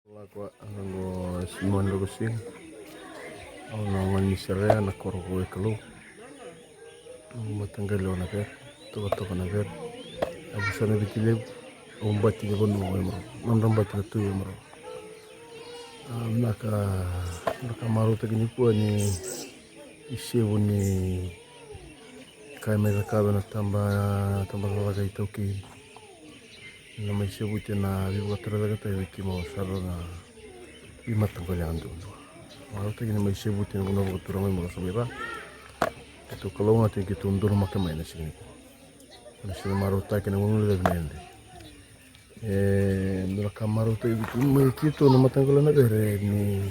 Ako ang Simon Lugusin. Ang naman ni Sarea na korgo ekalo. Ang matanggal na per. Tuwa na per. Abu sana bitilib. Ang bati ni bono mo. Mandam bati na tuyo mo. Naka maru tagini po ni isebu ni kamera na tamba laga itoki. Na may sebuti na vivo talaga tayo kimo saro na imatanggal yan doon. Maru tagini may sebuti na kuno turang mo sabira. Ito kalau natin kitundur makamay na sini. Nasi maru tagini mo nila binende. Nila kamaru tayo may kito na matanggal na bere ni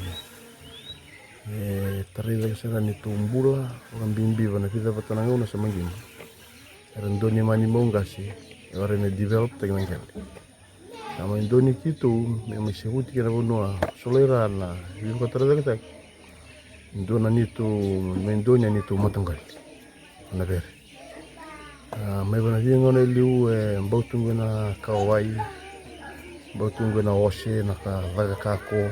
tarila sara ni tumbula orang bimbi bana kita patanang una sa mangin. Rendoni mani mongasi. Ora ne develop tagnan kan. Sama Indoni kitu memang sebuti kira bunua solera na vivo tarada kita. Indona nitu mendonya nitu matanggal. Na ver. Mai bana dia ngone liu mbautungu na kawai. Mbautungu na ose na ka vaga kako.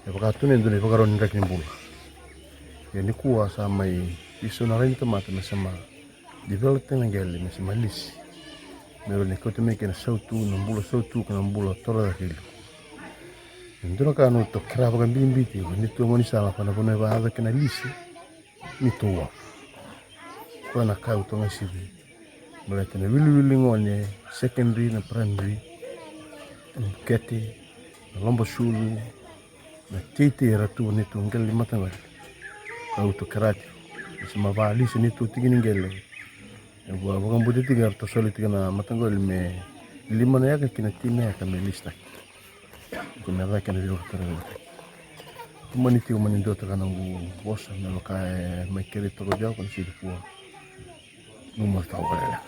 E pakatune Indoni pakaron ndak nimbul. Ya ni kuwa sama isu na rin tomate na sama develop tagnan gel na sama lis. Meron ni kote meke na sautu kana mbula tora hilo. Ndura kanu to kraba kan bimbiti ni tu moni sala pana pona ba ada kana lisi ni tuwa. Ko na kau to ngasibi. Mulai wili ngone secondary na primary kete lomba sulu na tete ratu ni tu ngal limata ngal. Kau to karate. Sama ba lisi ni tu tigini ngel. Bukan budi tiga atau solid tiga na matanggal me lima na yaga kina tina ya kami lista. Kuna ba kina dilo tara. Kumaniti umanindo taka nangu bosa na lokae mai kere toro jauh kan sih puas. Numar tahu kaya.